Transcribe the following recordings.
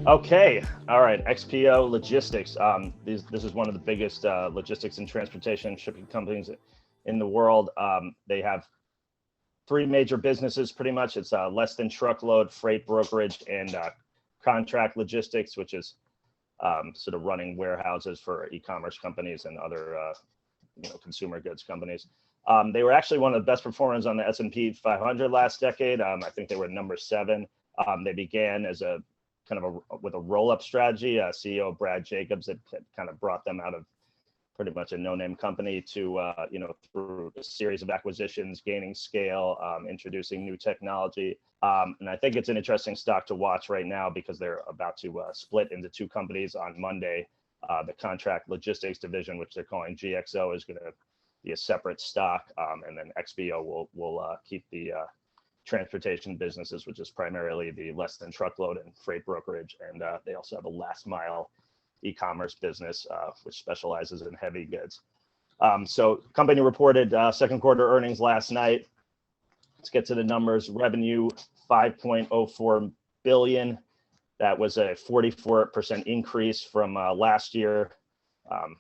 Okay, all right. XPO Logistics. This is one of the biggest logistics and transportation shipping companies in the world. They have three major businesses, pretty much. It's less than truckload, freight brokerage, and contract logistics, which is sort of running warehouses for e-commerce companies and other consumer goods companies. They were actually one of the best performers on the S&P 500 last decade. I think they were number 7. They began as a with a roll-up strategy. CEO Brad Jacobs had kind of brought them out of pretty much a no-name company to through a series of acquisitions, gaining scale, introducing new technology. And I think it's an interesting stock to watch right now because they're about to split into two companies on Monday. The contract logistics division, which they're calling GXO, is going to be a separate stock, and then XPO will keep the transportation businesses, which is primarily the less than truckload and freight brokerage. And they also have a last mile e-commerce business, which specializes in heavy goods. So company reported second quarter earnings last night. Let's get to the numbers. Revenue, 5.04 billion. That was a 44% increase from last year. Of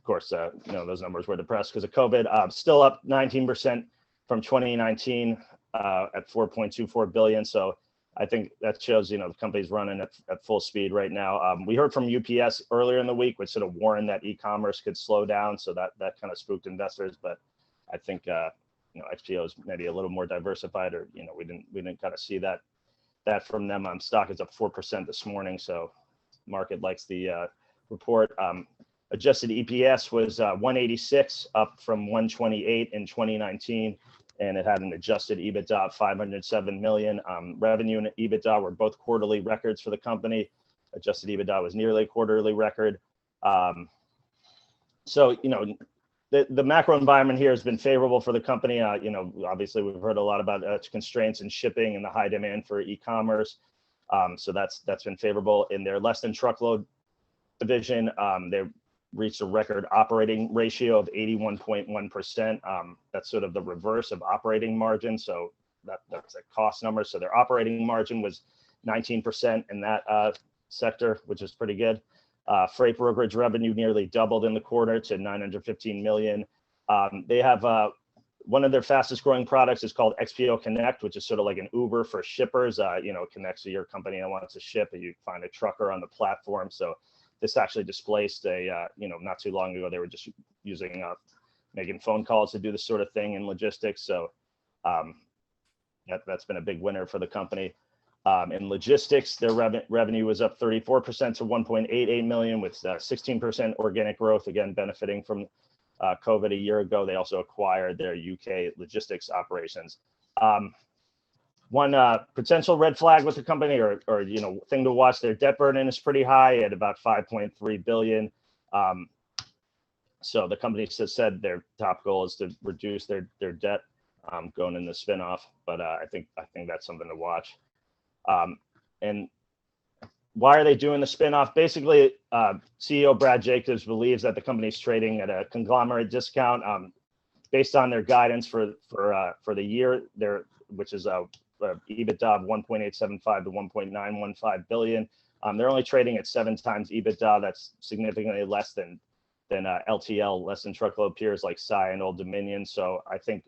course, those numbers were depressed because of COVID. Still up 19% from 2019 at 4.24 billion. So I think that shows, the company's running at full speed right now. We heard from UPS earlier in the week, which sort of warned that e-commerce could slow down. So that kind of spooked investors. But I think, XPO is maybe a little more diversified, or, we didn't kind of see that from them. Stock is up 4% this morning. So market likes the report. Adjusted EPS was 186, up from 128 in 2019. And it had an adjusted EBITDA of 507 million. Revenue and EBITDA were both quarterly records for the company. Adjusted EBITDA was nearly a quarterly record. So, the macro environment here has been favorable for the company. Obviously, we've heard a lot about constraints in shipping and the high demand for e-commerce. So that's been favorable. In their less than truckload division, they reached a record operating ratio of 81.1%. That's sort of the reverse of operating margin. So that's a cost number. So their operating margin was 19% in that sector, which is pretty good. Freight brokerage revenue nearly doubled in the quarter to 915 million. They have one of their fastest growing products is called XPO Connect, which is sort of like an Uber for shippers. Connects to your company that wants to ship, and you find a trucker on the platform. So this actually displaced not too long ago, they were just using making phone calls to do this sort of thing in logistics. So that's been a big winner for the company. In logistics, their revenue was up 34% to 1.88 million with 16% organic growth, again, benefiting from COVID a year ago. They also acquired their UK logistics operations. One potential red flag with the company or thing to watch, their debt burden is pretty high at about 5.3 billion. So the company has said their top goal is to reduce their debt going in the spinoff. But I think that's something to watch. And why are they doing the spinoff? Basically, CEO Brad Jacobs believes that the company's trading at a conglomerate discount based on their guidance for the year, which is EBITDA of 1.875 to 1.915 billion. They're only trading at 7 times EBITDA. That's significantly less than LTL, less than truckload peers like Saia and Old Dominion. So I think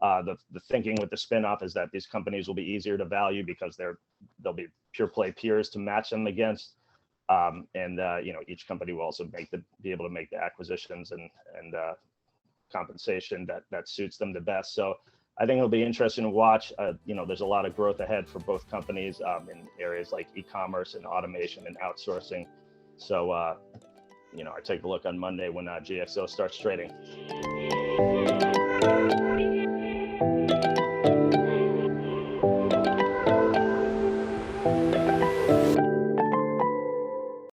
the thinking with the spinoff is that these companies will be easier to value because they'll be pure play peers to match them against. Each company will also be able to make the acquisitions and compensation that suits them the best. So I think it'll be interesting to watch. There's a lot of growth ahead for both companies in areas like e-commerce and automation and outsourcing. So, I take a look on Monday when GXO starts trading.